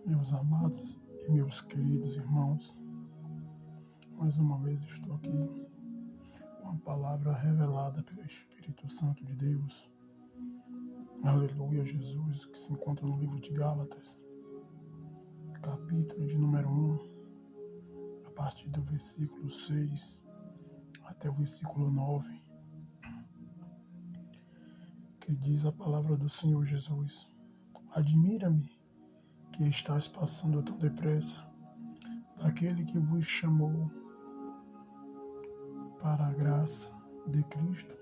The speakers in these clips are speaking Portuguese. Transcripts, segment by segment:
Meus amados e meus queridos irmãos, mais uma vez estou aqui com a palavra revelada pelo Espírito Santo de Deus. Aleluia, Jesus, que se encontra no livro de Gálatas, capítulo de número 1, a partir do versículo 6 até o versículo 9, que diz a palavra do Senhor Jesus: Admira-me que estás passando tão depressa daquele que vos chamou para a graça de Cristo,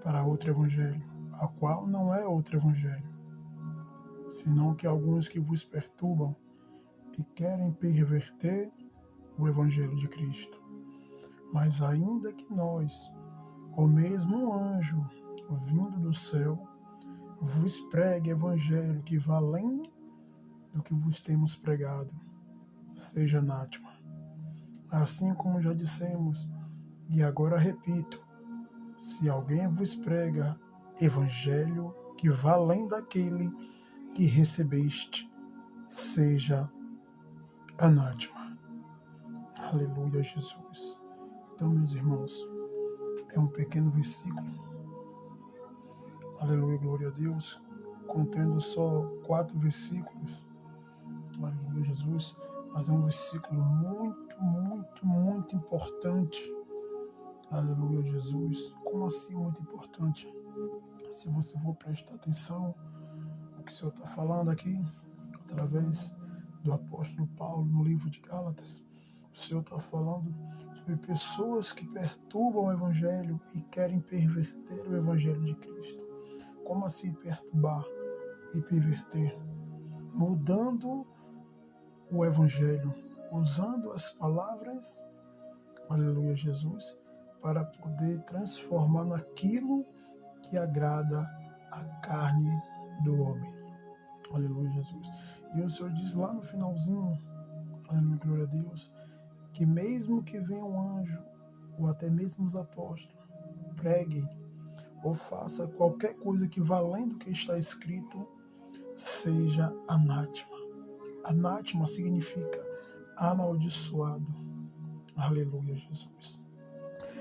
para outro evangelho, a qual não é outro evangelho, senão que alguns que vos perturbam e querem perverter o evangelho de Cristo. Mas ainda que nós, ou mesmo um anjo vindo do céu, vos pregue evangelho que vá além do que vos temos pregado, seja anátema. Assim como já dissemos, e agora repito, se alguém vos prega evangelho que vá além daquele que recebeste, seja anátema. Aleluia, Jesus. Então, meus irmãos, é um pequeno versículo, aleluia, glória a Deus, contendo só 4 versículos, aleluia, Jesus, mas é um versículo muito importante, aleluia, Jesus. Como assim muito importante? Se você for prestar atenção no que o Senhor está falando aqui, através do apóstolo Paulo no livro de Gálatas, o Senhor está falando sobre pessoas que perturbam o evangelho e querem perverter o evangelho de Cristo. Como assim perturbar e perverter? Mudando o evangelho, usando as palavras, aleluia, Jesus, para poder transformar naquilo que agrada a carne do homem. Aleluia, Jesus. E o Senhor diz lá no finalzinho, aleluia, glória a Deus, que mesmo que venha um anjo, ou até mesmo os apóstolos, preguem ou faça qualquer coisa que vá além do que está escrito, seja anátema. Anátema significa amaldiçoado. Aleluia, Jesus.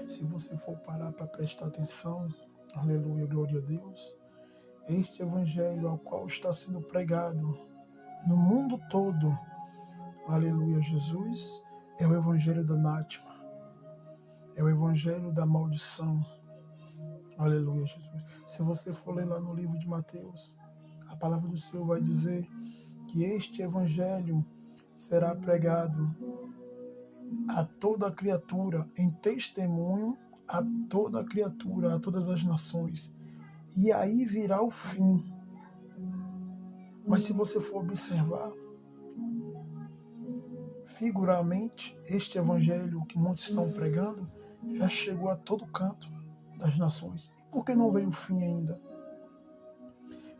Se você for parar para prestar atenção, aleluia, glória a Deus, este evangelho ao qual está sendo pregado no mundo todo, aleluia, Jesus, é o evangelho da anátema, é o evangelho da maldição, aleluia, Jesus. Se você for ler lá no livro de Mateus, a palavra do Senhor vai dizer que este evangelho será pregado a toda a criatura, em testemunho a toda a criatura, a todas as nações. E aí virá o fim. Mas se você for observar, figuramente, este evangelho que muitos estão pregando já chegou a todo canto das nações. E por que não veio o fim ainda?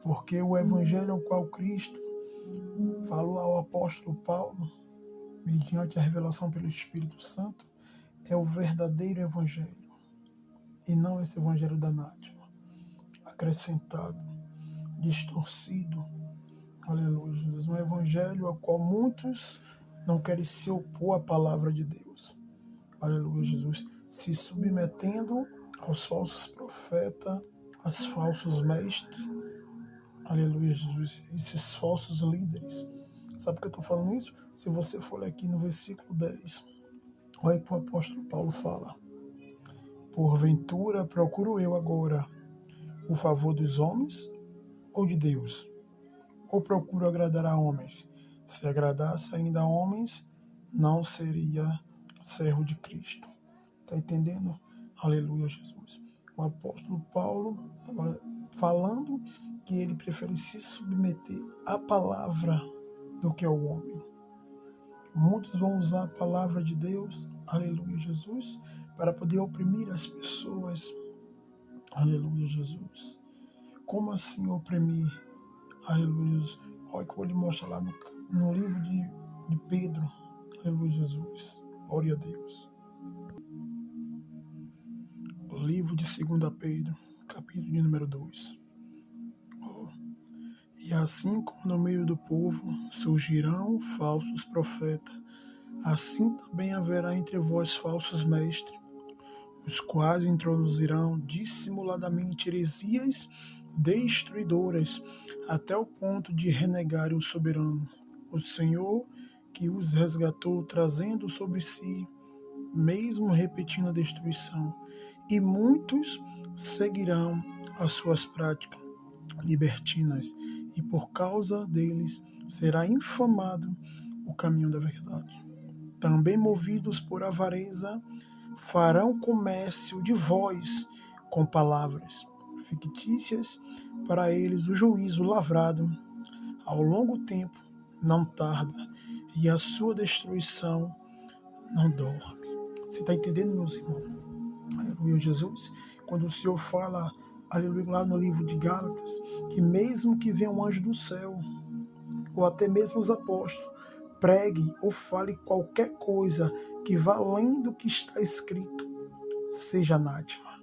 Porque o evangelho ao qual Cristo falou ao apóstolo Paulo, mediante a revelação pelo Espírito Santo, é o verdadeiro evangelho. E não esse evangelho da anátema, acrescentado, distorcido. Aleluia, Jesus. Um evangelho ao qual muitos não querem se opor à palavra de Deus. Aleluia, Jesus. Se submetendo aos falsos profetas, aos falsos mestres. Aleluia, Jesus. Esses falsos líderes. Sabe por que eu estou falando isso? Se você for ler aqui no versículo 10, olha que o apóstolo Paulo fala: Porventura procuro eu agora o favor dos homens ou de Deus? Ou procuro agradar a homens? Se agradasse ainda a homens, não seria servo de Cristo. Está entendendo? Aleluia, Jesus. O apóstolo Paulo estava falando que ele prefere se submeter à palavra do que ao homem. Muitos vão usar a palavra de Deus, aleluia, Jesus, para poder oprimir as pessoas. Aleluia, Jesus. Como assim oprimir? Aleluia, Jesus. Olha que eu vou lhe mostrar lá no livro de Pedro. Aleluia, Jesus. Glória a Deus. O livro de 2 Pedro, capítulo de número 2. E assim como no meio do povo surgirão falsos profetas, assim também haverá entre vós falsos mestres, os quais introduzirão dissimuladamente heresias destruidoras, até o ponto de renegarem o soberano, o Senhor que os resgatou, trazendo sobre si, mesmo repetindo a destruição. E muitos seguirão as suas práticas libertinas, e por causa deles será infamado o caminho da verdade. Também movidos por avareza, farão comércio de vós com palavras fictícias, para eles o juízo lavrado ao longo tempo não tarda, e a sua destruição não dorme. Você está entendendo, meus irmãos? Aleluia, Jesus. Quando o Senhor fala, aleluia, lá no livro de Gálatas, que mesmo que venha um anjo do céu, ou até mesmo os apóstolos, pregue ou fale qualquer coisa que vá além do que está escrito, seja anátema.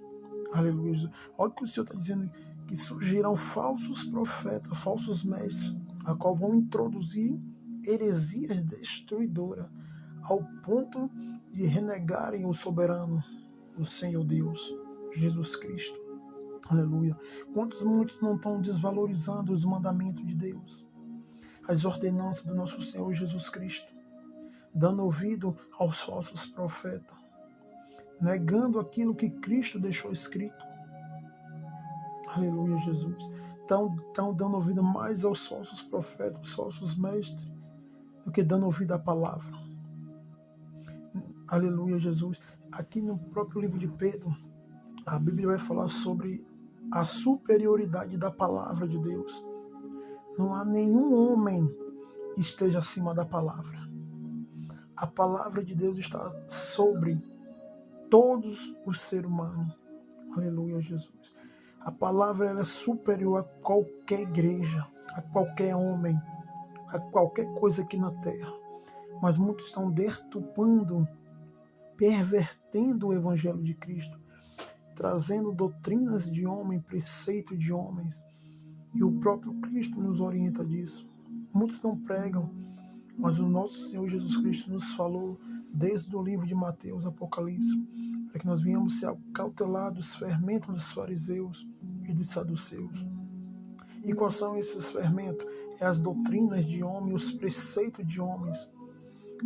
Aleluia, Jesus. Olha o que o Senhor está dizendo, que surgirão falsos profetas, falsos mestres, a qual vão introduzir heresias destruidoras, ao ponto de renegarem o soberano, o Senhor Deus, Jesus Cristo. Aleluia. Muitos não estão desvalorizando os mandamentos de Deus, as ordenanças do nosso Senhor Jesus Cristo, dando ouvido aos falsos profetas, negando aquilo que Cristo deixou escrito. Aleluia, Jesus. Estão dando ouvido mais aos falsos profetas, aos falsos mestres, do que dando ouvido à palavra. Aleluia, Jesus. Aqui no próprio livro de Pedro, a Bíblia vai falar sobre a superioridade da palavra de Deus. Não há nenhum homem que esteja acima da palavra. A palavra de Deus está sobre todos os seres humanos. Aleluia, Jesus. A palavra ela é superior a qualquer igreja, a qualquer homem, a qualquer coisa aqui na terra. Mas muitos estão deturpando, pervertendo o evangelho de Cristo, trazendo doutrinas de homem, preceito de homens. E o próprio Cristo nos orienta disso. Muitos não pregam, mas o nosso Senhor Jesus Cristo nos falou desde o livro de Mateus, Apocalipse, para que nós venhamos se acautelar dos fermentos dos fariseus e dos saduceus. E quais são esses fermentos? É as doutrinas de homens, os preceitos de homens.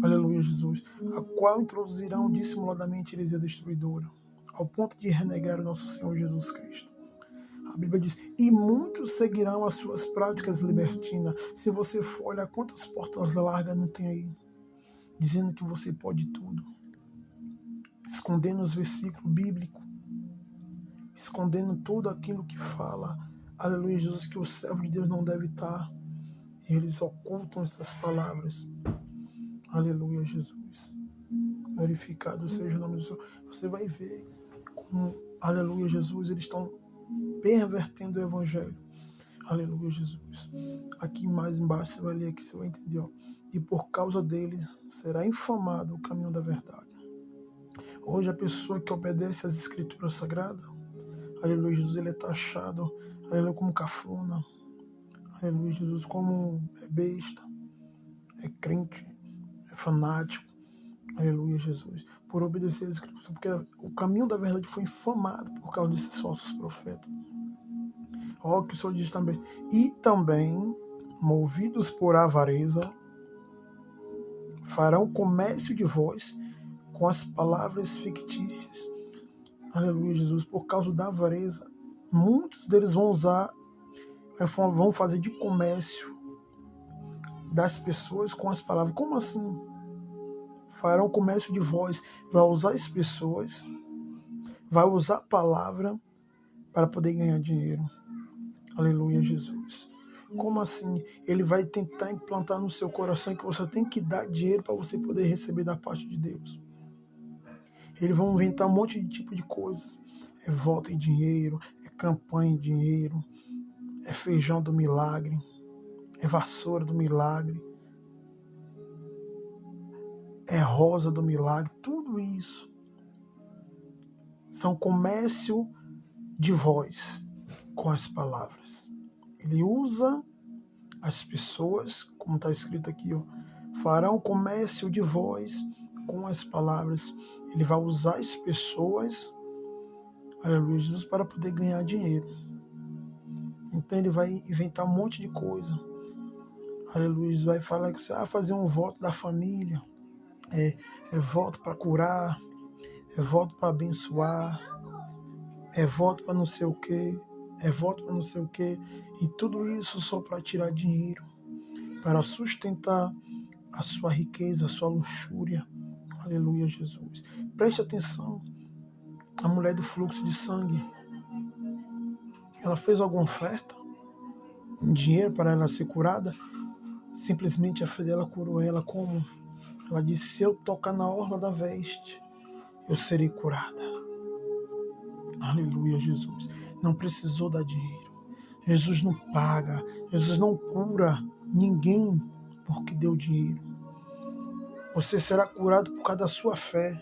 Aleluia, Jesus. A qual introduzirão dissimuladamente heresia destruidora, ao ponto de renegar o nosso Senhor Jesus Cristo. A Bíblia diz, e muitos seguirão as suas práticas libertinas. Se você for olhar quantas portas largas não tem aí, dizendo que você pode tudo, escondendo os versículos bíblicos, escondendo tudo aquilo que fala, aleluia, Jesus, que o servo de Deus não deve estar. E eles ocultam essas palavras. Aleluia, Jesus. Glorificado seja o nome do Senhor. Você vai ver como, aleluia, Jesus, eles estão pervertendo o evangelho. Aleluia, Jesus. Aqui mais embaixo você vai ler aqui, você vai entender. Ó. E por causa dele será infamado o caminho da verdade. Hoje a pessoa que obedece às escrituras sagradas, aleluia, Jesus, ele é taxado, aleluia, como cafona, aleluia, Jesus, como é besta, é crente, é fanático, aleluia, Jesus, por obedecer às escrituras, porque o caminho da verdade foi infamado por causa desses falsos profetas. Olha o que o Senhor diz também. E também, movidos por avareza, farão comércio de vós com as palavras fictícias. Aleluia, Jesus. Por causa da avareza, muitos deles vão fazer de comércio das pessoas com as palavras. Como assim? Farão comércio de vós. Vai usar as pessoas, vai usar a palavra para poder ganhar dinheiro. Aleluia, Jesus. Como assim? Ele vai tentar implantar no seu coração que você tem que dar dinheiro para você poder receber da parte de Deus. Eles vão inventar um monte de tipo de coisas. É voto em dinheiro, é campanha em dinheiro, é feijão do milagre, é vassoura do milagre, é rosa do milagre. Tudo isso são comércio de voz com as palavras. Ele usa As pessoas, como está escrito aqui, ó, farão comércio de vós com as palavras. Ele vai usar as pessoas, aleluia, Jesus, para poder ganhar dinheiro. Então ele vai inventar um monte de coisa. Aleluia, Jesus vai falar que você vai fazer um voto da família, é voto para curar, é voto para abençoar, é voto para não sei o quê, é voto para não sei o quê, e tudo isso só para tirar dinheiro, para sustentar a sua riqueza, a sua luxúria. Aleluia, Jesus. Preste atenção, a mulher do fluxo de sangue, ela fez alguma oferta, um dinheiro para ela ser curada? Simplesmente a fé dela curou ela. Como? Ela disse, se eu tocar na orla da veste, eu serei curada. Aleluia, Jesus. Não precisou dar dinheiro. Jesus não paga, Jesus não cura ninguém porque deu dinheiro. Você será curado por causa da sua fé.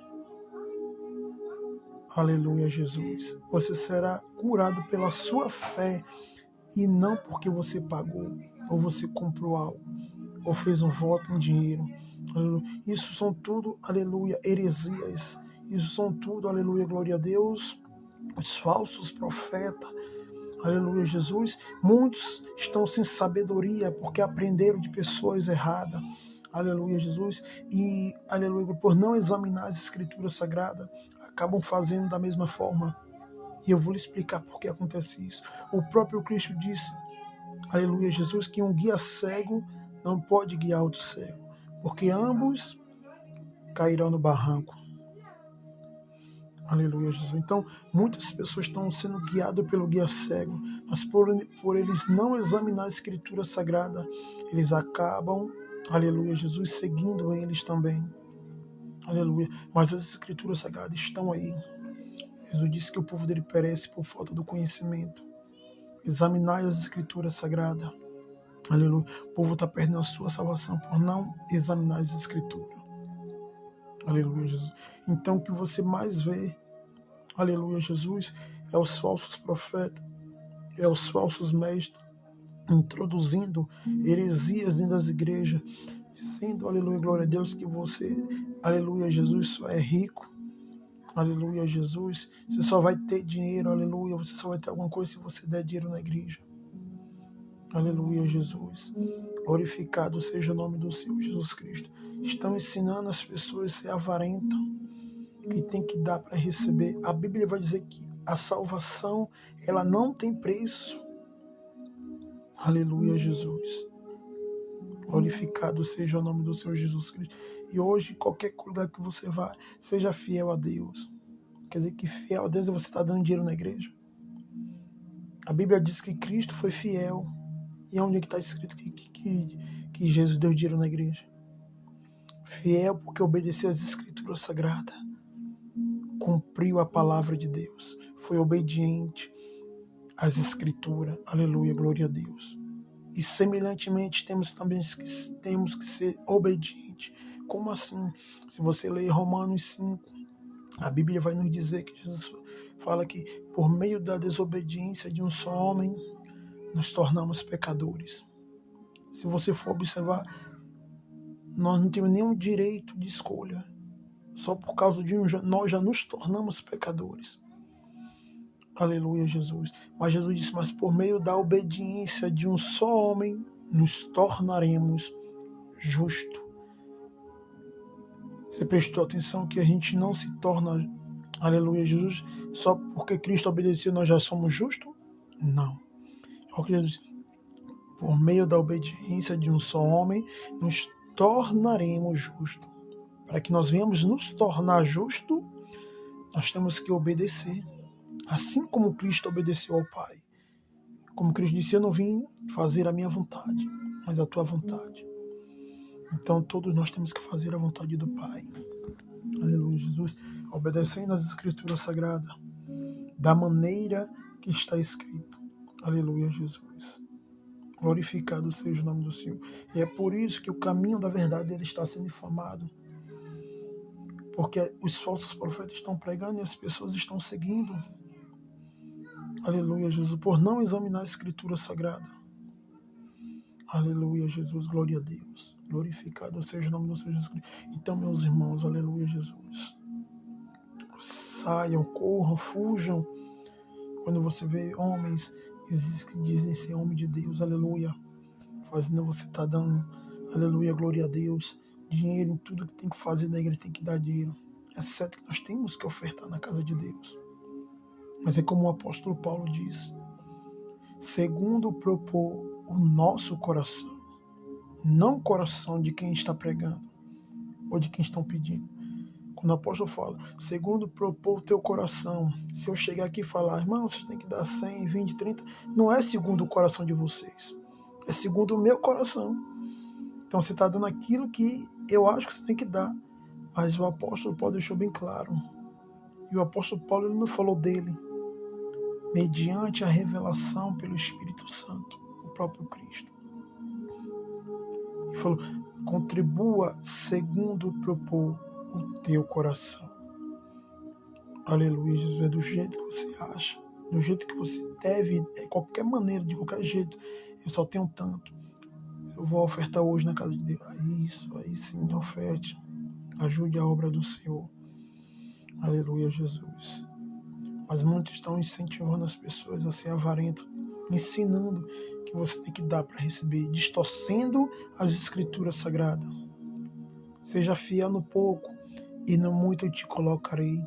Aleluia, Jesus. Você será curado pela sua fé e não porque você pagou, ou você comprou algo, ou fez um voto em dinheiro. Aleluia. Isso são tudo, aleluia, heresias. Isso são tudo, aleluia, glória a Deus, os falsos profetas. Aleluia, Jesus. Muitos estão sem sabedoria porque aprenderam de pessoas erradas. Aleluia, Jesus. E, aleluia, por não examinar as escrituras sagradas, acabam fazendo da mesma forma. E eu vou lhe explicar por que acontece isso. O próprio Cristo disse, aleluia, Jesus, que um guia cego não pode guiar outro cego, porque ambos cairão no barranco. Aleluia, Jesus. Então, muitas pessoas estão sendo guiadas pelo guia cego, mas por eles não examinar a escritura sagrada, eles acabam, aleluia, Jesus, seguindo eles também. Aleluia. Mas as escrituras sagradas estão aí. Jesus disse que o povo dele perece por falta do conhecimento. Examinai as escrituras sagradas. Aleluia. O povo está perdendo a sua salvação por não examinar as escrituras. Aleluia, Jesus. Então o que você mais vê, aleluia, Jesus, é os falsos profetas, é os falsos mestres introduzindo heresias dentro das igrejas, dizendo, aleluia, glória a Deus, que você, aleluia, Jesus, só é rico. Aleluia, Jesus. Você só vai ter dinheiro, aleluia. Você só vai ter alguma coisa se você der dinheiro na igreja. Aleluia, Jesus. Glorificado seja o nome do Senhor Jesus Cristo. Estão ensinando as pessoas a ser avarentas, que tem que dar para receber. A Bíblia vai dizer que a salvação, ela não tem preço. Aleluia, Jesus. Glorificado seja o nome do Senhor Jesus Cristo. E hoje, qualquer lugar que você vá, seja fiel a Deus. Quer dizer que fiel a Deus é você estar dando dinheiro na igreja. A Bíblia diz que Cristo foi fiel. E onde é que está escrito que Jesus deu dinheiro na igreja? Fiel porque obedeceu às escrituras sagradas. Cumpriu a palavra de Deus. Foi obediente às escrituras. Aleluia, glória a Deus. E semelhantemente temos que ser obedientes. Como assim? Se você ler Romanos 5, a Bíblia vai nos dizer que Jesus fala que por meio da desobediência de um só homem, nos tornamos pecadores. Se você for observar, nós não temos nenhum direito de escolha. Só por causa de nós já nos tornamos pecadores. Aleluia, Jesus. Mas Jesus disse, mas por meio da obediência de um só homem, nos tornaremos justos. Você prestou atenção que a gente não se torna, aleluia, Jesus, só porque Cristo obedeceu nós já somos justos? Não. Jesus, por meio da obediência de um só homem, nos tornaremos justos. Para que nós venhamos nos tornar justos, nós temos que obedecer. Assim como Cristo obedeceu ao Pai. Como Cristo disse, eu não vim fazer a minha vontade, mas a tua vontade. Então todos nós temos que fazer a vontade do Pai. Aleluia, Jesus. Obedecendo às Escrituras Sagradas, da maneira que está escrito. Aleluia, Jesus. Glorificado seja o nome do Senhor. E é por isso que o caminho da verdade ele está sendo difamado. Porque os falsos profetas estão pregando e as pessoas estão seguindo. Aleluia, Jesus. Por não examinar a Escritura Sagrada. Aleluia, Jesus, glória a Deus. Glorificado seja o nome do Senhor Jesus Cristo. Então, meus irmãos, aleluia, Jesus. Saiam, corram, fujam. Quando você vê homens que dizem ser homem de Deus, aleluia, fazendo você estar dando, aleluia, glória a Deus, dinheiro em tudo que tem que fazer na igreja, tem que dar dinheiro. É certo que nós temos que ofertar na casa de Deus. Mas é como o apóstolo Paulo diz, segundo propor o nosso coração, não o coração de quem está pregando ou de quem estão pedindo. Quando o apóstolo fala, segundo propor o teu coração, se eu chegar aqui e falar, irmão, vocês têm que dar 100, 20, 30, não é segundo o coração de vocês, é segundo o meu coração. Então você está dando aquilo que eu acho que você tem que dar. Mas o apóstolo Paulo deixou bem claro. E o apóstolo Paulo ele não falou dele, mediante a revelação pelo Espírito Santo, o próprio Cristo. Ele falou, contribua segundo propor o teu coração. Aleluia, Jesus, é do jeito que você acha, do jeito que você deve, de qualquer maneira, de qualquer jeito. Eu só tenho tanto. Eu vou ofertar hoje na casa de Deus. Isso, aí sim, oferte. Ajude a obra do Senhor. Aleluia, Jesus. Mas muitos estão incentivando as pessoas a ser avarento, ensinando que você tem que dar para receber, distorcendo as escrituras sagradas. Seja fiel no pouco e no muito eu te colocarei.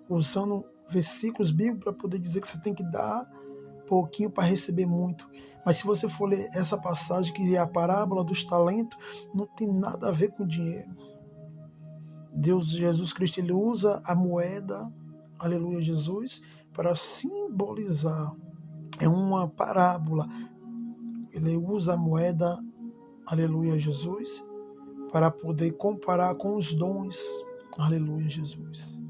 Usando versículos bíblicos para poder dizer que você tem que dar pouquinho para receber muito. Mas se você for ler essa passagem, que é a parábola dos talentos, não tem nada a ver com dinheiro. Deus, Jesus Cristo, ele usa a moeda, aleluia, Jesus, para simbolizar. É uma parábola. Ele usa a moeda, aleluia, Jesus, para poder comparar com os dons, aleluia, Jesus.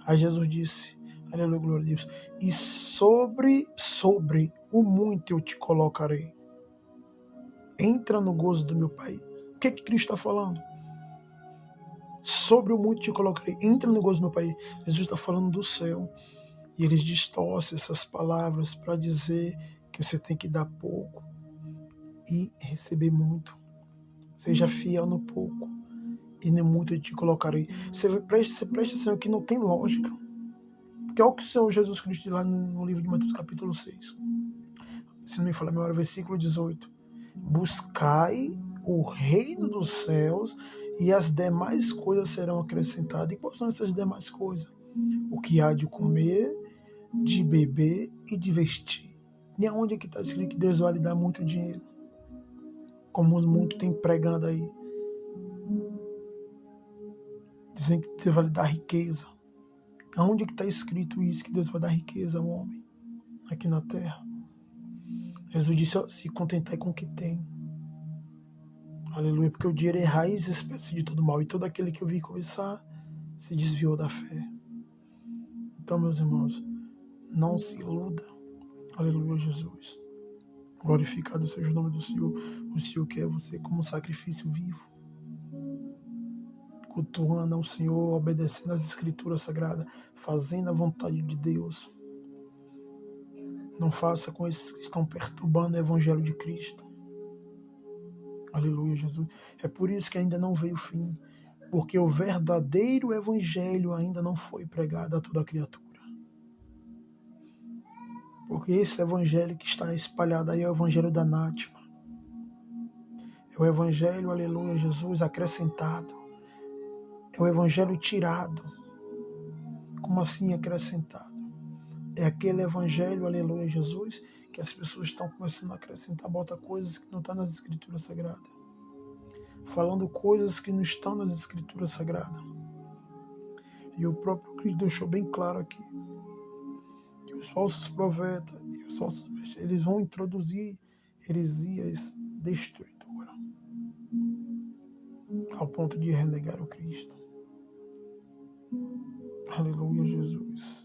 Aí Jesus disse, aleluia, glória a Deus, e sobre o muito eu te colocarei. Entra no gozo do meu Pai. O que Cristo está falando? Sobre o muito te colocarei. Entra no gozo do meu Pai. Jesus está falando do céu. E eles distorcem essas palavras para dizer que você tem que dar pouco e receber muito. Seja fiel no pouco e nem muito eu te colocarei. Você preste atenção que não tem lógica. Porque é o que o Senhor Jesus Cristo diz lá no livro de Mateus capítulo 6. Se não me fala a memória, versículo 18. Buscai o reino dos céus e as demais coisas serão acrescentadas. E quais são essas demais coisas? O que há de comer, de beber e de vestir. E aonde é que está escrito que Deus vai lhe dar muito dinheiro? Como muito tem pregando aí. Dizem que Deus vai lhe dar riqueza. Aonde é que está escrito isso, que Deus vai dar riqueza ao homem aqui na terra? Jesus disse, ó, se contentai com o que tem. Aleluia, porque o dinheiro é raiz e espécie de todo mal. E todo aquele que eu vi começar se desviou da fé. Então, meus irmãos, não se iluda. Aleluia, Jesus. Glorificado seja o nome do Senhor. O Senhor quer você como sacrifício vivo. Cultuando ao Senhor, obedecendo às Escrituras Sagradas, fazendo a vontade de Deus. Não faça com esses que estão perturbando o Evangelho de Cristo. Aleluia, Jesus. É por isso que ainda não veio o fim. Porque o verdadeiro Evangelho ainda não foi pregado a toda criatura. Porque esse Evangelho que está espalhado aí é o Evangelho da Nátima. É o Evangelho, aleluia, Jesus, acrescentado. É o Evangelho tirado. Como assim acrescentado? É aquele Evangelho, aleluia, Jesus, que as pessoas estão começando a acrescentar, bota coisas que não estão nas Escrituras Sagradas. Falando coisas que não estão nas Escrituras Sagradas. E o próprio Cristo deixou bem claro aqui que os falsos profetas e os falsos mestres, eles vão introduzir heresias destruidoras ao ponto de renegar o Cristo. Aleluia, Jesus.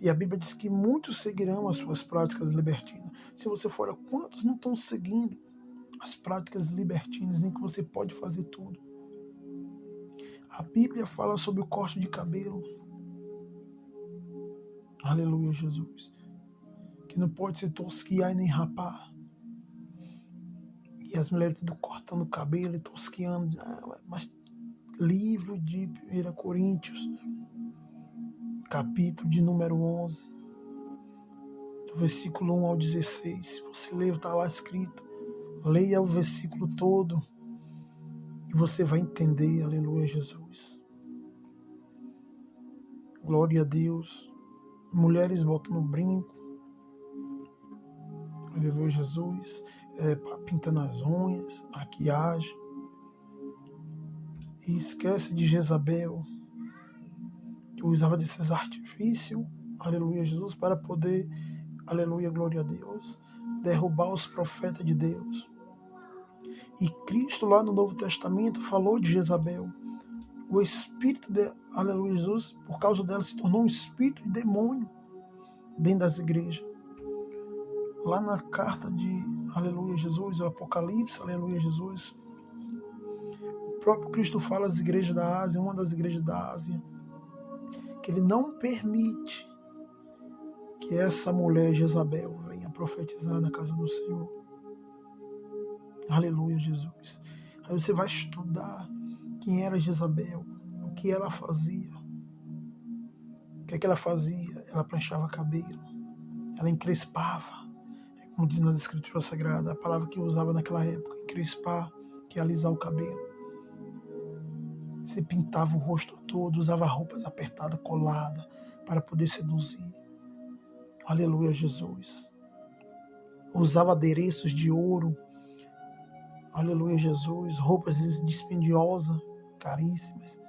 E a Bíblia diz que muitos seguirão as suas práticas libertinas. Se você for, quantos não estão seguindo as práticas libertinas em que você pode fazer tudo? A Bíblia fala sobre o corte de cabelo. Aleluia, Jesus. Que não pode se tosquiar e nem rapar. as mulheres tudo cortando o cabelo e tosquiando. Mas livro de 1 Coríntios, capítulo de número 11, do versículo 1 ao 16. Se você ler, está lá escrito. Leia o versículo todo e você vai entender. Aleluia, Jesus. Glória a Deus. Mulheres botando brinco. Aleluia, Jesus. Pintando as unhas, maquiagem. E esquece de Jezabel, que usava desses artifícios, aleluia, Jesus, para poder, aleluia, glória a Deus, derrubar os profetas de Deus. E Cristo lá no Novo Testamento falou de Jezabel. O espírito de, aleluia, Jesus, por causa dela se tornou um espírito de demônio dentro das igrejas. Lá na carta de, aleluia, Jesus, o Apocalipse, aleluia, Jesus, o próprio Cristo fala às igrejas da Ásia, uma das igrejas da Ásia, que ele não permite que essa mulher Jezabel venha profetizar na casa do Senhor. Aleluia, Jesus. Aí você vai estudar quem era Jezabel, o que ela fazia. O que é que ela fazia? Ela pranchava cabelo, ela encrespava, como diz nas Escrituras Sagradas, a palavra que eu usava naquela época, encrespar, que é alisar o cabelo. Você pintava o rosto todo, usava roupas apertadas, coladas, para poder seduzir. Aleluia, Jesus. Usava adereços de ouro. Aleluia, Jesus. Roupas dispendiosas, caríssimas.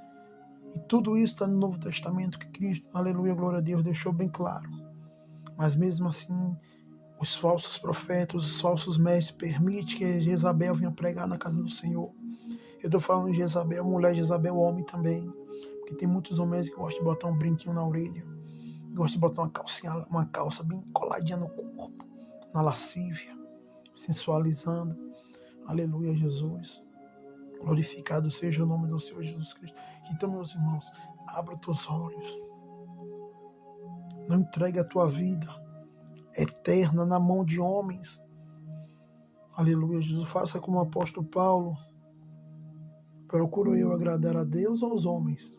E tudo isso está no Novo Testamento que Cristo, aleluia, glória a Deus, deixou bem claro. Mas mesmo assim, os falsos profetas, os falsos mestres permitem que Jezabel venha pregar na casa do Senhor. Eu estou falando de Jezabel, mulher, Jezabel, homem também. Porque tem muitos homens que gostam de botar um brinquinho na orelha. Gostam de botar uma calça bem coladinha no corpo, na lascívia, sensualizando. Aleluia, Jesus. Glorificado seja o nome do Senhor Jesus Cristo. Então, meus irmãos, abra os teus olhos. Não entregue a tua vida eterna na mão de homens. Aleluia, Jesus. Faça como o apóstolo Paulo. Procuro eu agradar a Deus ou aos homens?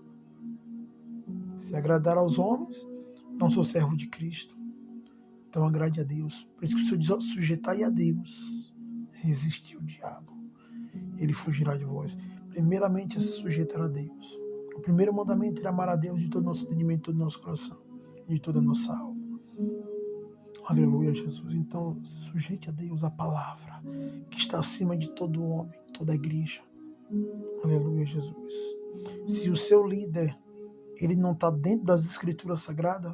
Se agradar aos homens, não sou servo de Cristo. Então agrade a Deus. Por isso que se sujeitai a Deus, resistir o diabo, ele fugirá de vós. Primeiramente é se sujeitar a Deus. O primeiro mandamento é amar a Deus de todo o nosso entendimento, de todo o nosso coração, de toda a nossa alma. Aleluia, Jesus. Então se sujeite a Deus, a palavra, que está acima de todo homem, toda a igreja. Aleluia, Jesus. Se o seu líder, ele não está dentro das Escrituras Sagradas,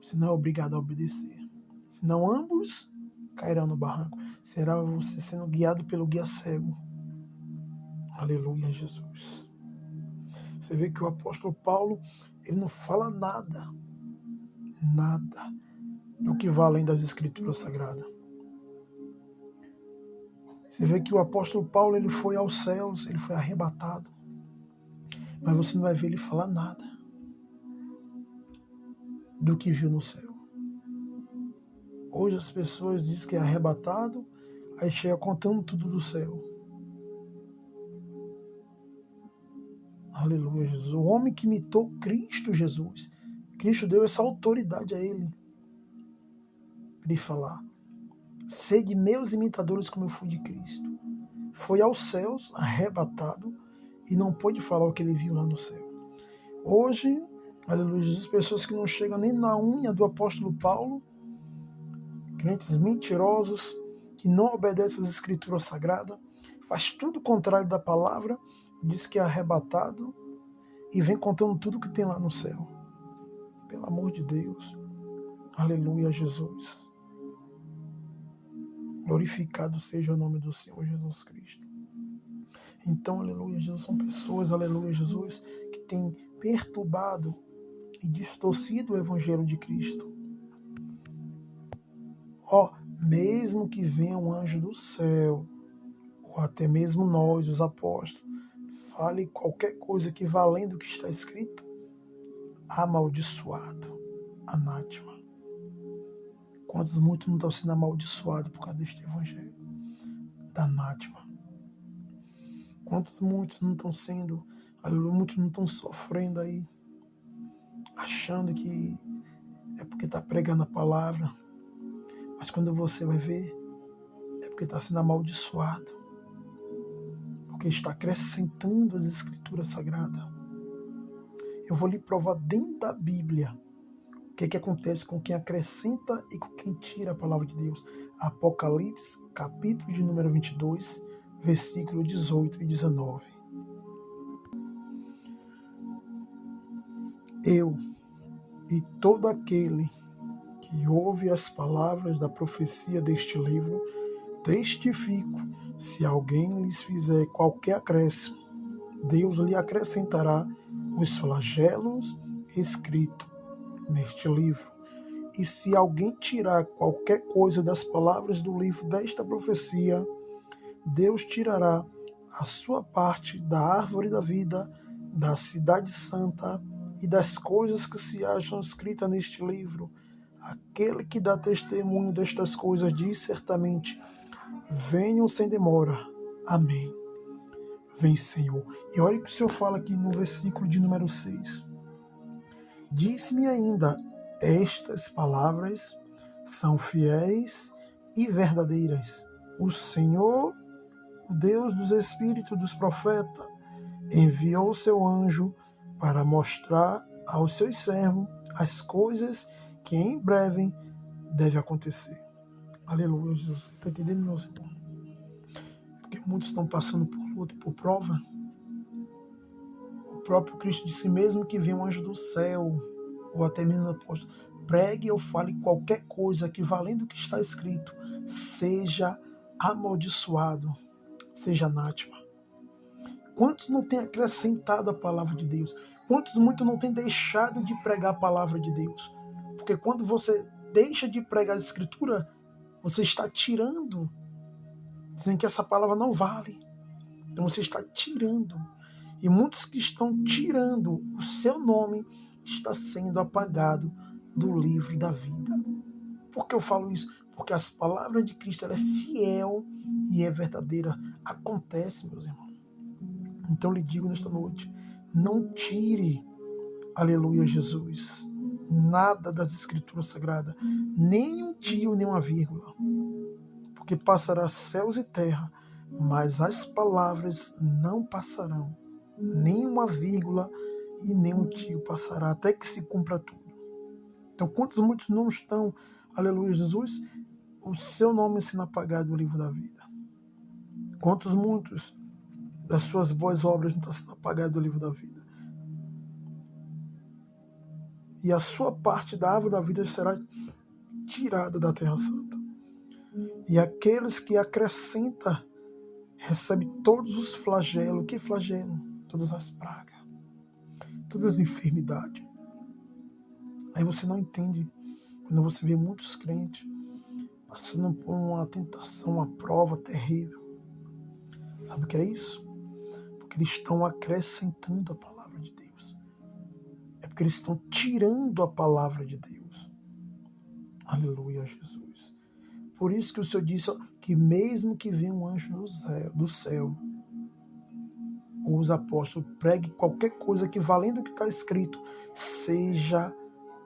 você não é obrigado a obedecer. Senão ambos cairão no barranco. Será você sendo guiado pelo guia cego. Aleluia, Jesus. Você vê que o apóstolo Paulo, ele não fala nada do que vai além das Escrituras Sagradas. Você vê que o apóstolo Paulo, ele foi aos céus, ele foi arrebatado. Mas você não vai ver ele falar nada do que viu no céu. Hoje as pessoas dizem que é arrebatado, aí chega contando tudo do céu. Aleluia, Jesus. O homem que imitou Cristo Jesus, Cristo deu essa autoridade a ele de falar: sede meus imitadores como eu fui de Cristo. Foi aos céus, arrebatado, e não pôde falar o que ele viu lá no céu. Hoje, aleluia, Jesus, pessoas que não chegam nem na unha do apóstolo Paulo, crentes mentirosos, que não obedecem às Escrituras Sagradas, faz tudo o contrário da palavra, diz que é arrebatado e vem contando tudo que tem lá no céu. Pelo amor de Deus. Aleluia, Jesus. Glorificado seja o nome do Senhor Jesus Cristo. Então, aleluia, Jesus, são pessoas, aleluia, Jesus, que têm perturbado e distorcido o Evangelho de Cristo. Mesmo que venha um anjo do céu, ou até mesmo nós, os apóstolos, fale qualquer coisa que vá além do que está escrito, amaldiçoado, anátema. Quantos muitos não estão sendo amaldiçoados por causa deste evangelho? Da anátema. Muitos não estão sendo, aleluia, muitos não estão sofrendo aí, achando que é porque está pregando a palavra, mas quando você vai ver, é porque está sendo amaldiçoado, porque está acrescentando as escrituras sagradas. Eu vou lhe provar dentro da Bíblia o que acontece com quem acrescenta e com quem tira a palavra de Deus. Apocalipse, capítulo de número 22, versículo 18 e 19. Eu e todo aquele que ouve as palavras da profecia deste livro, testifico, se alguém lhes fizer qualquer acréscimo, Deus lhe acrescentará os flagelos escritos neste livro. E se alguém tirar qualquer coisa das palavras do livro desta profecia, Deus tirará a sua parte da árvore da vida, da cidade santa e das coisas que se acham escritas neste livro. Aquele que dá testemunho destas coisas diz certamente: venham sem demora. Amém. Vem, Senhor. E olha o que o Senhor fala aqui no versículo de número 6. Disse-me ainda: estas palavras são fiéis e verdadeiras. O Senhor, o Deus dos espíritos dos profetas, enviou seu anjo para mostrar aos seus servos as coisas que em breve devem acontecer. Aleluia, Jesus. Está entendendo, meus irmãos? Porque muitos estão passando por luta e por prova. O próprio Cristo disse mesmo que vem um anjo do céu, ou até mesmo apóstolo, pregue ou fale qualquer coisa que, valendo o que está escrito, seja amaldiçoado, seja anátema. Quantos não têm acrescentado a palavra de Deus? Quantos muito não têm deixado de pregar a palavra de Deus? Porque quando você deixa de pregar a escritura, você está tirando, dizendo que essa palavra não vale. Então você está tirando. E muitos que estão tirando, o seu nome está sendo apagado do livro da vida. Por que eu falo isso? Porque as palavras de Cristo ela é fiel e é verdadeira. Acontece, meus irmãos. Então lhe digo nesta noite, não tire, aleluia, Jesus, nada das Escrituras Sagradas, nem um tio, nem uma vírgula, porque passará céus e terra, mas as palavras não passarão, nem uma vírgula e nem um tio passará, até que se cumpra tudo. Então, muitos não estão, aleluia, Jesus, o seu nome sendo apagado do livro da vida? Muitos das suas boas obras não estão sendo apagados do livro da vida? E a sua parte da árvore da vida será tirada da terra santa. E aqueles que acrescentam recebem todos os flagelos. Que flagelo? Todas as pragas, todas as enfermidades. Aí você não entende quando você vê muitos crentes passando por uma tentação, uma prova terrível. Sabe o que é isso? Porque eles estão acrescentando a palavra de Deus. É porque eles estão tirando a palavra de Deus. Aleluia, Jesus. Por isso que o Senhor disse que mesmo que venha um anjo do céu, ou os apóstolos, pregue qualquer coisa que, valendo o que está escrito, seja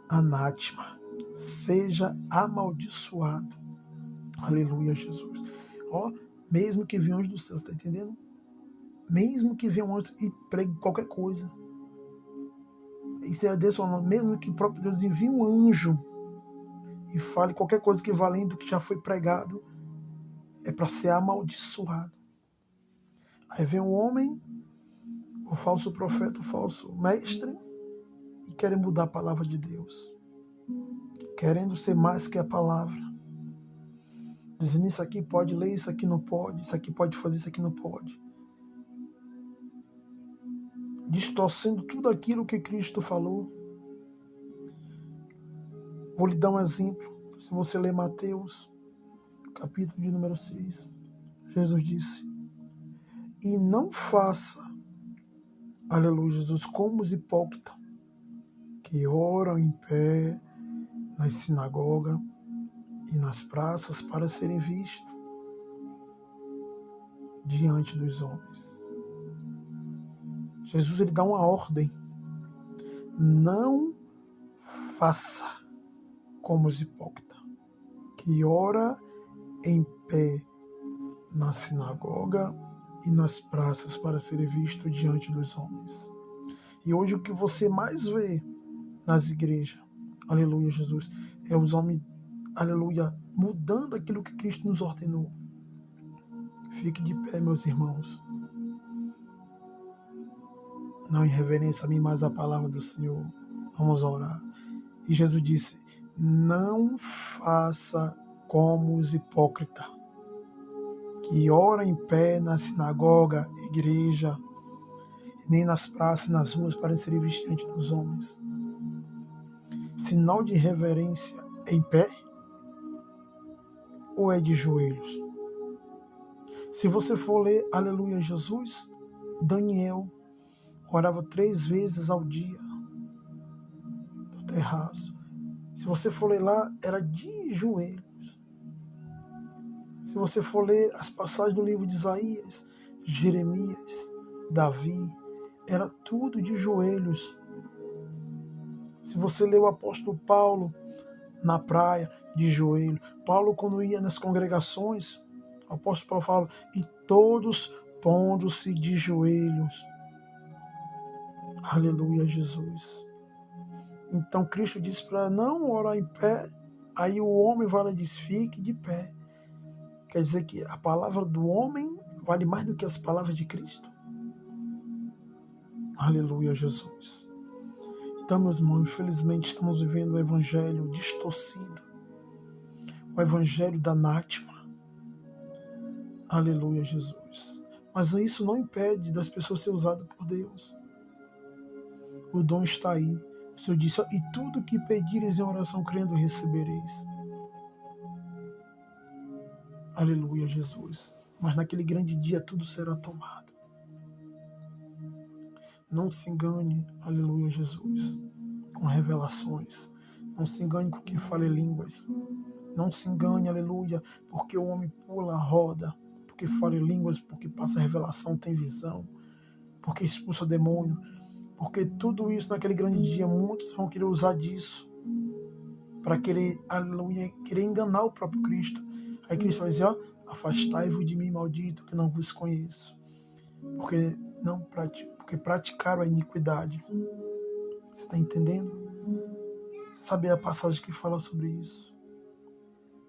anátema, seja amaldiçoado. Aleluia, Jesus. Ó, mesmo que venha um anjo do céu, está entendendo? Mesmo que venha um anjo e pregue qualquer coisa. Isso é Deus falando, mesmo que o próprio Deus envie um anjo e fale qualquer coisa que, valendo o que já foi pregado, é para ser amaldiçoado. Aí vem um homem, o falso profeta, o falso mestre, e querem mudar a palavra de Deus, querendo ser mais que a palavra, dizendo isso aqui pode ler, isso aqui não pode, isso aqui pode fazer, isso aqui não pode, distorcendo tudo aquilo que Cristo falou. Vou lhe dar um exemplo. Se você ler Mateus, capítulo de número 6, Jesus disse: e não faça, aleluia, Jesus, como os hipócritas, que oram em pé nas sinagogas e nas praças para serem vistos diante dos homens. Jesus ele dá uma ordem. Não faça como os hipócritas, que ora em pé na sinagoga e nas praças para ser visto diante dos homens. E hoje o que você mais vê nas igrejas, aleluia, Jesus, é os homens, aleluia, mudando aquilo que Cristo nos ordenou. Fique de pé, meus irmãos. Não irreverencia a mim mais a palavra do Senhor. Vamos orar. E Jesus disse, não faça como os hipócritas, que ora em pé na sinagoga, igreja, nem nas praças e nas ruas para serem vistos diante dos homens. Sinal de reverência em pé ou é de joelhos? Se você for ler, aleluia, Jesus, Daniel orava 3 vezes ao dia no terraço. Se você for ler lá, era de joelhos. Se você for ler as passagens do livro de Isaías, Jeremias, Davi, era tudo de joelhos. Se você ler o apóstolo Paulo na praia, de joelho. Paulo, quando ia nas congregações, o apóstolo Paulo falava, e todos pondo-se de joelhos. Aleluia, Jesus. Então Cristo disse para não orar em pé, aí o homem vai lá e diz, fique de pé. Quer dizer que a palavra do homem vale mais do que as palavras de Cristo. Aleluia, Jesus. Então, meus irmãos, infelizmente estamos vivendo o evangelho distorcido, o evangelho da nátima. Aleluia, Jesus. Mas isso não impede das pessoas serem usadas por Deus. O dom está aí. O Senhor disse, e tudo que pedires em oração crendo recebereis. Aleluia, Jesus. Mas naquele grande dia tudo será tomado. Não se engane, aleluia, Jesus, com revelações. Não se engane com quem fala em línguas. Não se engane, aleluia, porque o homem pula, roda, porque fala em línguas, porque passa revelação, tem visão, porque expulsa demônio. Porque tudo isso naquele grande dia, muitos vão querer usar disso para querer, aleluia, querer enganar o próprio Cristo. Aí Cristo vai dizer, ó, afastai-vos de mim, maldito, que não vos conheço. Porque praticaram a iniquidade. Você está entendendo? Você sabe a passagem que fala sobre isso?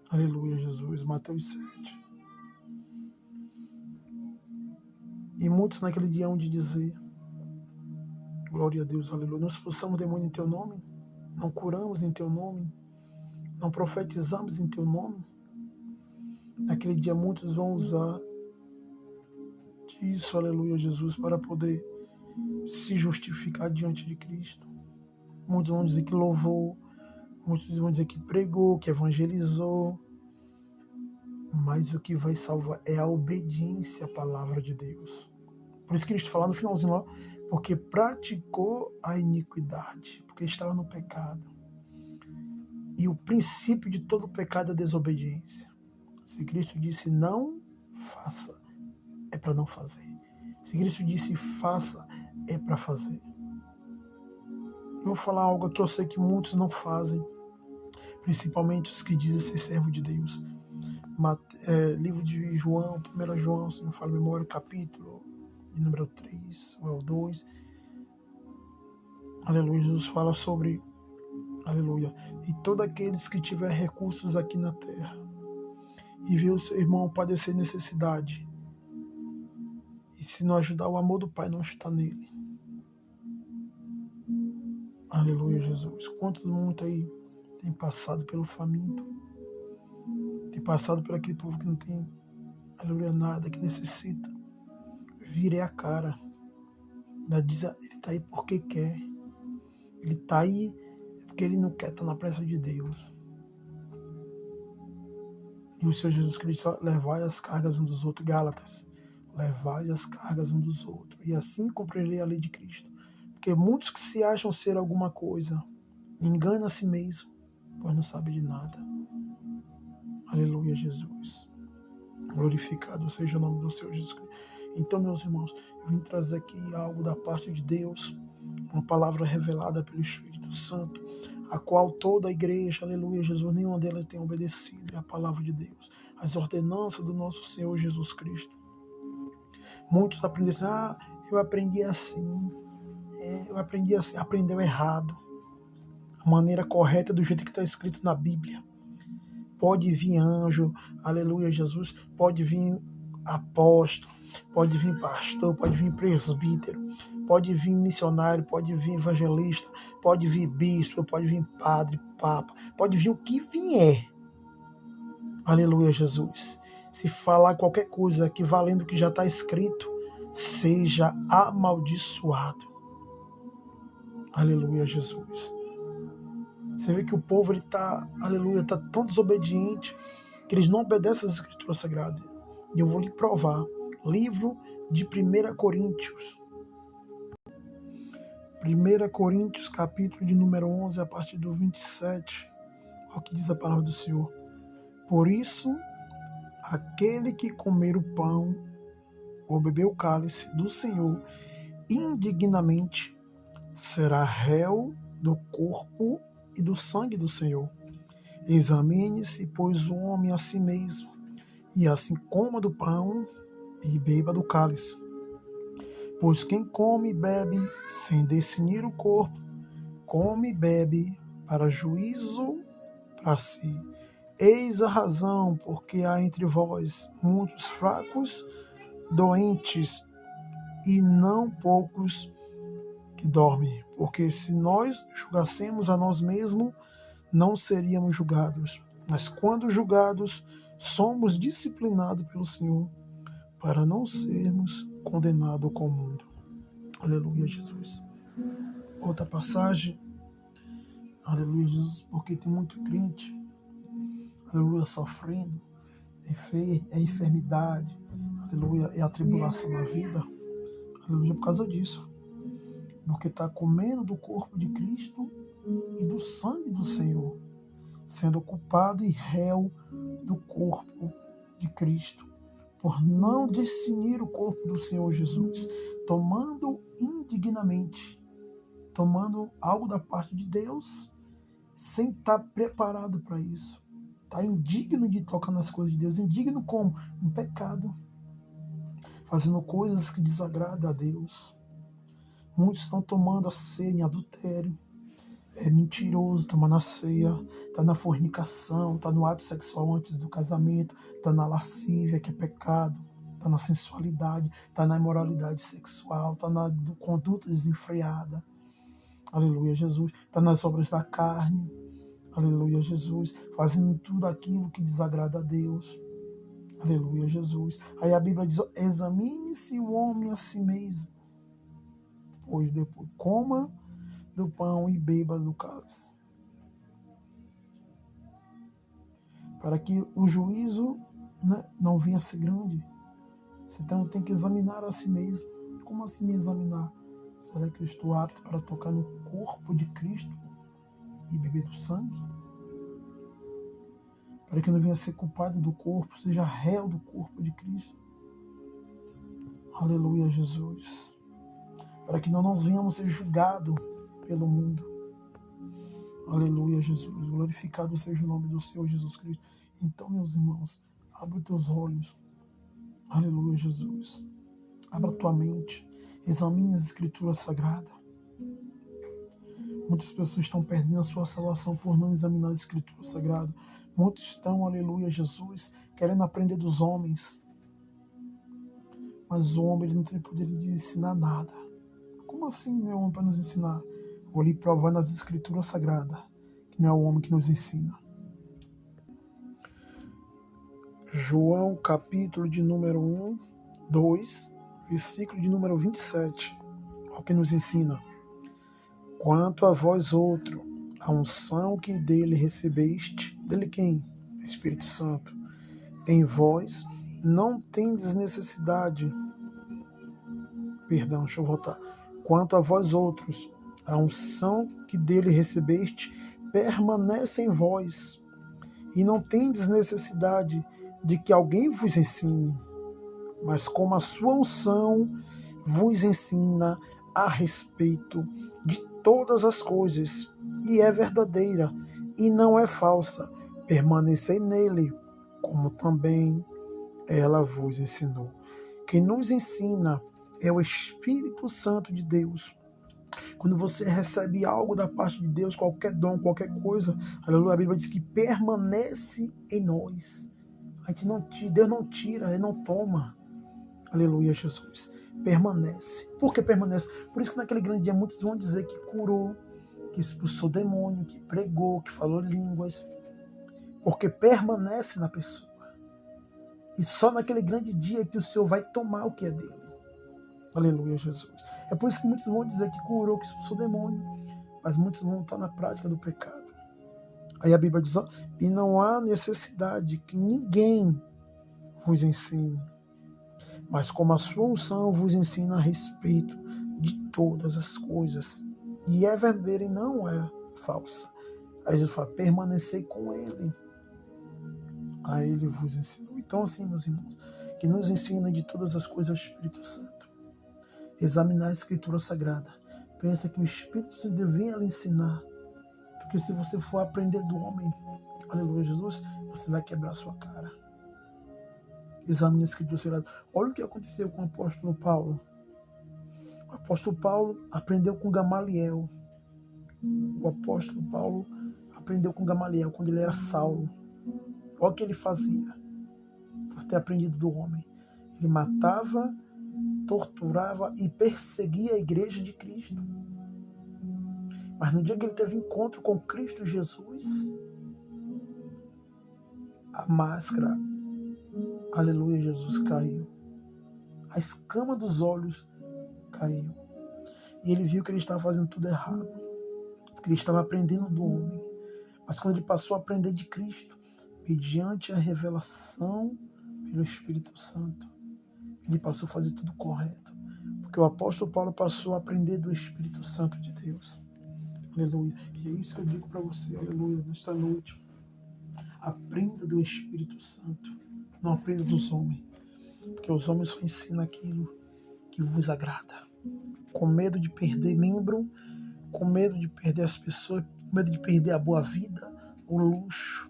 Aleluia, Jesus, Mateus 7. E muitos naquele dia hão de dizer, glória a Deus, aleluia, não expulsamos demônio em teu nome, não curamos em teu nome, não profetizamos em teu nome. Naquele dia muitos vão usar disso, aleluia, Jesus, para poder se justificar diante de Cristo. Muitos vão dizer que louvou, muitos vão dizer que pregou, que evangelizou, mas o que vai salvar é a obediência à palavra de Deus. Por isso que Cristo fala no finalzinho lá, porque praticou a iniquidade, porque estava no pecado. E o princípio de todo pecado é a desobediência. Se Cristo disse não faça, é para não fazer. Se Cristo disse faça, é para fazer. Eu vou falar algo que eu sei que muitos não fazem, principalmente os que dizem ser servo de Deus. Livro de João, 1 João, se não falo memória, capítulo de número 3, ou é o 2. Aleluia, Jesus fala sobre, aleluia, e todos aqueles que tiver recursos aqui na terra, e ver o seu irmão padecer necessidade, e se não ajudar, o amor do Pai não está nele. Aleluia, Jesus. Quantos muitos aí tem passado pelo faminto, tem passado por aquele povo que não tem, aleluia, nada, que necessita. Virei a cara. Ele está aí porque quer. Ele está aí porque ele não quer estar na presença de Deus. E o Senhor Jesus Cristo, levai as cargas uns dos outros, Gálatas, levai as cargas uns dos outros, e assim cumprirei a lei de Cristo. Porque muitos que se acham ser alguma coisa, enganam a si mesmo, pois não sabem de nada. Aleluia, Jesus. Glorificado seja o nome do Senhor Jesus Cristo. Então, meus irmãos, eu vim trazer aqui algo da parte de Deus, uma palavra revelada pelo Espírito Santo, a qual toda a igreja, aleluia, Jesus, nenhuma delas tem obedecido a palavra de Deus, as ordenanças do nosso Senhor Jesus Cristo. Muitos aprendem assim, eu aprendi assim, aprendeu errado. A maneira correta do jeito que está escrito na Bíblia. Pode vir anjo, aleluia, Jesus, pode vir apóstolo, pode vir pastor, pode vir presbítero, pode vir missionário, pode vir evangelista, pode vir bispo, pode vir padre, papa, pode vir o que vier. Aleluia, Jesus. Se falar qualquer coisa que valendo o que já está escrito, seja amaldiçoado. Aleluia, Jesus. Você vê que o povo está tão desobediente que eles não obedecem às Escrituras Sagradas. E eu vou lhe provar. Livro de 1 Coríntios. 1 Coríntios, capítulo de número 11, a partir do 27. Olha o que diz a palavra do Senhor. Por isso, aquele que comer o pão ou beber o cálice do Senhor indignamente será réu do corpo e do sangue do Senhor. Examine-se, pois, o homem a si mesmo, e assim coma do pão e beba do cálice. Pois quem come e bebe sem discernir o corpo, come e bebe para juízo para si. Eis a razão porque há entre vós muitos fracos, doentes e não poucos que dormem. Porque se nós julgássemos a nós mesmos, não seríamos julgados. Mas quando julgados, somos disciplinados pelo Senhor para não sermos condenados com o mundo. Aleluia, Jesus. Outra passagem. Aleluia, Jesus, porque tem muito crente, aleluia, sofrendo, é enfermidade, aleluia, é a tribulação na vida, aleluia, por causa disso. Porque está comendo do corpo de Cristo e do sangue do Senhor, sendo culpado e réu do corpo de Cristo, por não discernir o corpo do Senhor Jesus, tomando indignamente, tomando algo da parte de Deus, sem estar preparado para isso. Está indigno de tocar nas coisas de Deus. Indigno como? Em pecado. Fazendo coisas que desagradam a Deus. Muitos estão tomando a ceia em adultério. É mentiroso, tomando a ceia. Está na fornicação, está no ato sexual antes do casamento. Está na lascívia, que é pecado. Está na sensualidade. Está na imoralidade sexual. Está na conduta desenfreada. Aleluia, Jesus. Está nas obras da carne. Aleluia, Jesus. Fazendo tudo aquilo que desagrada a Deus. Aleluia, Jesus. Aí a Bíblia diz, examine-se o homem a si mesmo. Pois depois coma do pão e beba do cálice. Para que o juízo, não venha a ser grande. Você então tem que examinar a si mesmo. Como assim me examinar? Será que eu estou apto para tocar no corpo de Cristo e beber do sangue? Para que eu não venha a ser culpado do corpo, seja réu do corpo de Cristo. Aleluia, Jesus. Para que não nós venhamos ser julgados pelo mundo. Aleluia, Jesus. Glorificado seja o nome do Senhor Jesus Cristo. Então, meus irmãos, abre os teus olhos. Aleluia, Jesus. Abra a tua mente. Examine as Escrituras Sagradas. Muitas pessoas estão perdendo a sua salvação por não examinar as Escrituras Sagradas. Muitos estão, aleluia, Jesus, querendo aprender dos homens. Mas o homem ele não tem poder de ensinar nada. Como assim não é o homem para nos ensinar? Vou lhe provar nas Escrituras Sagradas que não é o homem que nos ensina. João, capítulo de número 1, 2, versículo de número 27. Olha o que nos ensina. Quanto a vós outro, a unção que dele recebeste, dele quem? Espírito Santo. Em vós não tendes necessidade. Perdão, deixa eu voltar. Quanto a vós outros, a unção que dele recebeste permanece em vós, e não tendes necessidade de que alguém vos ensine. mas como a sua unção vos ensina a respeito de todas as coisas, e é verdadeira, e não é falsa. Permanecei nele, como também ela vos ensinou. Quem nos ensina é o Espírito Santo de Deus. Quando você recebe algo da parte de Deus, qualquer dom, qualquer coisa, aleluia, a Bíblia diz que permanece em nós. Deus não tira, Ele não toma. Aleluia, Jesus. Permanece. Por que permanece? Por isso que naquele grande dia muitos vão dizer que curou, que expulsou demônio, que pregou, que falou línguas. Porque permanece na pessoa. E só naquele grande dia que o Senhor vai tomar o que é dele. Aleluia, Jesus. É por isso que muitos vão dizer que curou, que expulsou demônio. Mas muitos vão estar na prática do pecado. Aí a Bíblia diz, ó, e não há necessidade que ninguém vos ensine, mas como a sua unção vos ensina a respeito de todas as coisas, e é verdadeira e não é falsa. Aí Jesus fala, permanecei com ele, a ele vos ensinou. Então assim, meus irmãos, que nos ensina de todas as coisas o Espírito Santo. Examinar a Escritura Sagrada. Pensa que o Espírito Santo vem lhe ensinar, porque se você for aprender do homem, aleluia, Jesus, você vai quebrar a sua cara. Examine a Escritura Sagrada. Olha o que aconteceu com o apóstolo Paulo. O apóstolo Paulo aprendeu com Gamaliel. O apóstolo Paulo aprendeu com Gamaliel quando ele era Saulo. Olha o que ele fazia por ter aprendido do homem. Ele matava, torturava e perseguia a igreja de Cristo. Mas no dia que ele teve encontro com Cristo Jesus, a máscara, aleluia, Jesus, caiu. A escama dos olhos caiu. E ele viu que ele estava fazendo tudo errado. Que ele estava aprendendo do homem. Mas quando ele passou a aprender de Cristo, mediante a revelação pelo Espírito Santo, ele passou a fazer tudo correto. Porque o apóstolo Paulo passou a aprender do Espírito Santo de Deus. Aleluia. E é isso que eu digo para você, aleluia, nesta noite. Aprenda do Espírito Santo. Não aprenda dos homens. Porque os homens só ensinam aquilo que vos agrada. Com medo de perder membro, com medo de perder as pessoas, com medo de perder a boa vida, o luxo.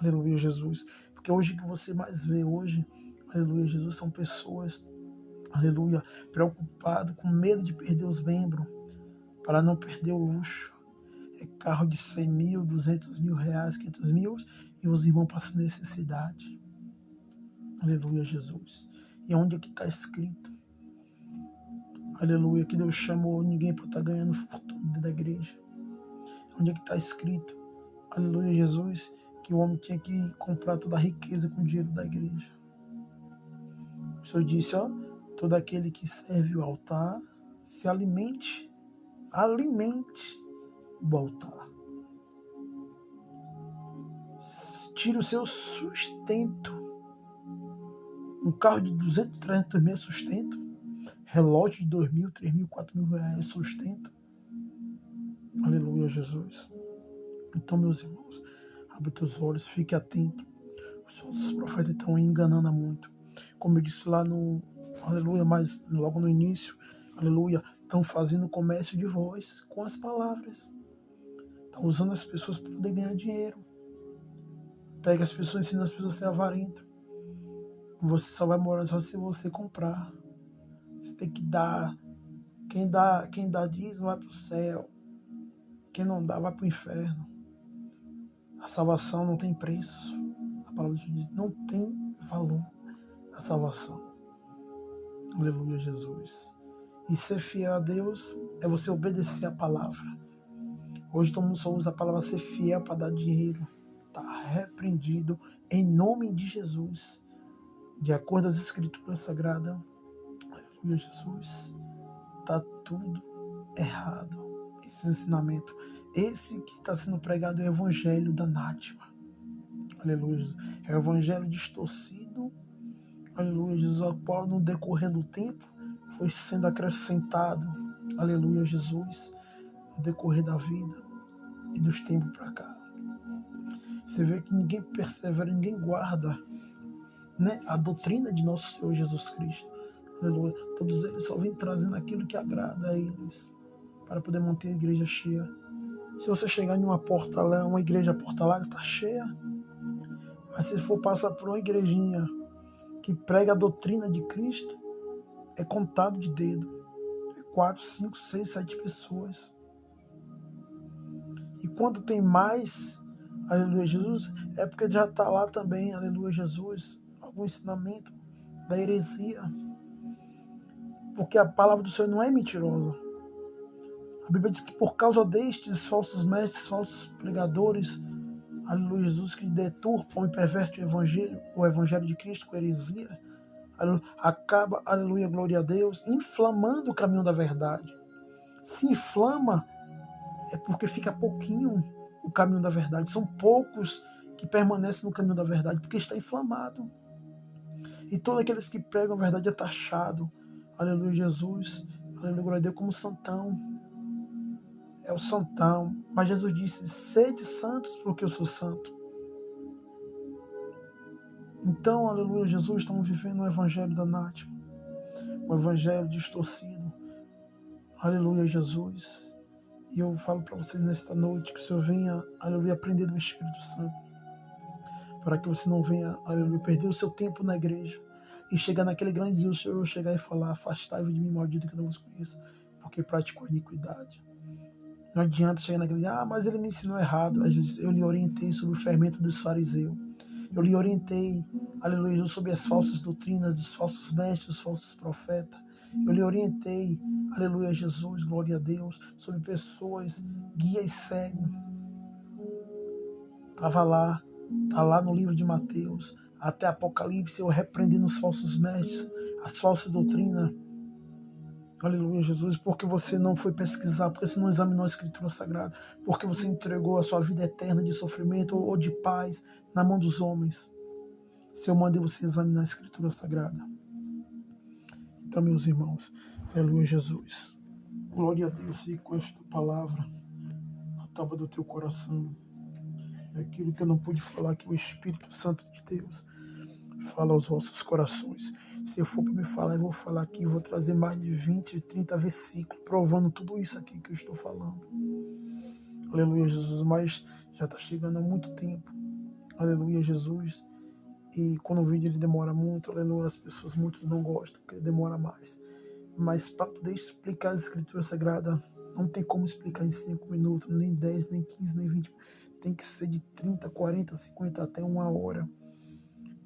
Aleluia, Jesus. Porque hoje o que você mais vê hoje, aleluia, Jesus, são pessoas, aleluia, preocupadas, com medo de perder os membros, para não perder o luxo. É carro de 100 mil, 200 mil reais, 500 mil, e os irmãos passam necessidade. Aleluia, Jesus. E onde é que está escrito? Aleluia, que Deus chamou ninguém para estar ganhando fortuna dentro da igreja. Onde é que está escrito? Aleluia, Jesus, que o homem tinha que comprar toda a riqueza com o dinheiro da igreja. O Senhor disse, ó, todo aquele que serve o altar, se alimente do altar. Tire o seu sustento. Um carro de 200, 300 mil é sustento. Relógio de 2 mil, 3 mil, 4 mil reais é sustento. Aleluia, Jesus. Então, meus irmãos, abre teus olhos, fique atento. Os falsos profetas estão enganando muito. Como eu disse lá no aleluia, mas logo no início, aleluia, estão fazendo comércio de voz com as palavras. Estão usando as pessoas para poder ganhar dinheiro. Pega as pessoas, ensina as pessoas a ser avarento. Você só vai morar só se você comprar. Você tem que dar. Quem dá dízimo vai para o céu. Quem não dá vai para o inferno. A salvação não tem preço. A palavra de Deus diz, não tem valor a salvação. Aleluia, Jesus. E ser fiel a Deus é você obedecer a palavra. Hoje todo mundo só usa a palavra ser fiel para dar dinheiro. Está repreendido em nome de Jesus. De acordo às Escrituras Sagradas. Aleluia, Jesus. Está tudo errado. Esse ensinamento. Esse que está sendo pregado é o evangelho da Nátima. Aleluia, Jesus. É o evangelho distorcido. Aleluia, Jesus. Ao qual no decorrer do tempo foi sendo acrescentado. Aleluia, Jesus. No decorrer da vida e dos tempos para cá. Você vê que ninguém persevera, ninguém guarda né, a doutrina de nosso Senhor Jesus Cristo. Aleluia. Todos eles só vêm trazendo aquilo que agrada a eles, para poder manter a igreja cheia. Se você chegar em uma porta lá, uma igreja Porto Alegre está cheia, mas se for passar por uma igrejinha que prega a doutrina de Cristo, é contado de dedo. É 4, 5, 6, 7 pessoas. E quando tem mais, aleluia Jesus, é porque já está lá também, aleluia Jesus, algum ensinamento da heresia. Porque a palavra do Senhor não é mentirosa. A Bíblia diz que por causa destes falsos mestres, falsos pregadores, aleluia Jesus, que deturpam e pervertem o evangelho de Cristo com heresia, acaba, aleluia, glória a Deus, inflamando o caminho da verdade. Se inflama é porque fica pouquinho o caminho da verdade. São poucos que permanecem no caminho da verdade, porque está inflamado. E todos aqueles que pregam a verdade é taxado, aleluia Jesus, aleluia, glória a Deus, como santão. É o santão. Mas Jesus disse, sede santos porque eu sou santo. Então, aleluia Jesus, estamos vivendo um evangelho danático, um evangelho distorcido. Aleluia Jesus. E eu falo para vocês nesta noite que o Senhor venha, aleluia, aprender do Espírito Santo, para que você não venha, aleluia, perder o seu tempo na igreja e chegar naquele grande dia, o Senhor chegar e falar, afastai-vos de mim, maldito, que eu não vos conheço, porque praticou iniquidade. Não adianta chegar naquele dia, mas ele me ensinou errado. Eu lhe orientei sobre o fermento dos fariseus. Eu lhe orientei, aleluia, sobre as falsas doutrinas dos falsos mestres, dos falsos profetas. Eu lhe orientei, aleluia, Jesus, glória a Deus, sobre pessoas, guias cegos. Estava lá, está lá no livro de Mateus, até Apocalipse, eu repreendendo os falsos mestres, as falsas doutrinas. Aleluia, Jesus, porque você não foi pesquisar, porque você não examinou a Escritura Sagrada, porque você entregou a sua vida eterna de sofrimento ou de paz na mão dos homens. Se eu mandei você examinar a Escritura Sagrada. Então, meus irmãos, aleluia, Jesus. Glória a Deus, e com esta palavra na tábua do teu coração. É aquilo que eu não pude falar, que o Espírito Santo de Deus fala aos vossos corações. Se eu for para me falar, eu vou falar aqui, vou trazer mais de 20, 30 versículos, provando tudo isso aqui que eu estou falando. Aleluia, Jesus, mas já está chegando há muito tempo. Aleluia, Jesus. E quando o vídeo ele demora muito, aleluia, as pessoas muitos não gostam, porque demora mais. Mas para poder explicar a Escritura Sagrada, não tem como explicar em 5 minutos, nem 10, nem 15, nem 20. Tem que ser de 30, 40, 50, até 1 hora.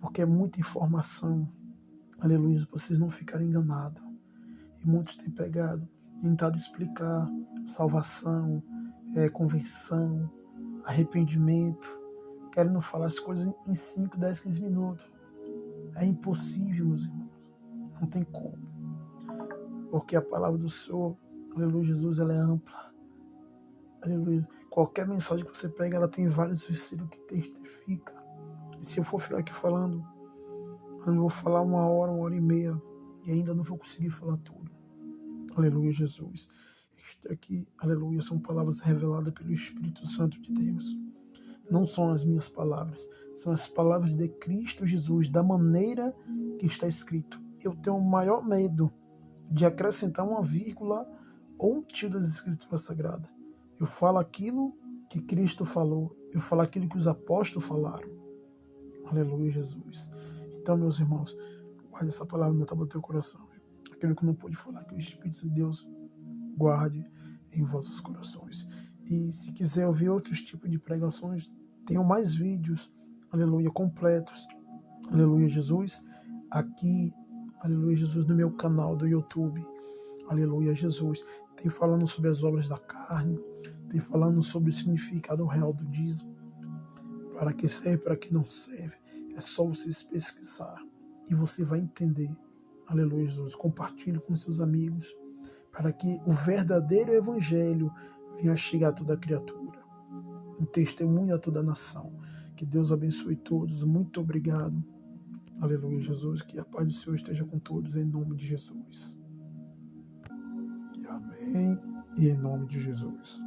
Porque é muita informação. Aleluia, para vocês não ficarem enganados. E muitos têm pegado, tentado explicar salvação, conversão, arrependimento, querendo falar as coisas em 5, 10, 15 minutos. É impossível, meus irmãos. Não tem como. Porque a palavra do Senhor, aleluia, Jesus, ela é ampla. Aleluia. Qualquer mensagem que você pega, ela tem vários versículos que testifica. E se eu for ficar aqui falando, eu vou falar 1 hora, 1 hora e meia, e ainda não vou conseguir falar tudo. Aleluia, Jesus. Isto aqui, aleluia, são palavras reveladas pelo Espírito Santo de Deus. Não são as minhas palavras, são as palavras de Cristo Jesus, da maneira que está escrito. Eu tenho o maior medo de acrescentar uma vírgula ou um tio das Escrituras Sagradas. Eu falo aquilo que Cristo falou, eu falo aquilo que os apóstolos falaram. Aleluia, Jesus. Então, meus irmãos, guarde essa palavra na tábua do teu coração. Aquilo que não pude falar, que o Espírito de Deus guarde em vossos corações. E se quiser ouvir outros tipos de pregações, tenho mais vídeos, aleluia, completos, aleluia, Jesus, aqui, aleluia, Jesus, no meu canal do YouTube, aleluia, Jesus. Tem falando sobre as obras da carne, tem falando sobre o significado real do dízimo, para que serve, para que não serve. É só vocês pesquisar e você vai entender. Aleluia, Jesus. Compartilhe com seus amigos para que o verdadeiro evangelho venha chegar a toda criatura. Um testemunho a toda a nação. Que Deus abençoe todos. Muito obrigado. Aleluia, Jesus. Que a paz do Senhor esteja com todos em nome de Jesus. E amém. E em nome de Jesus.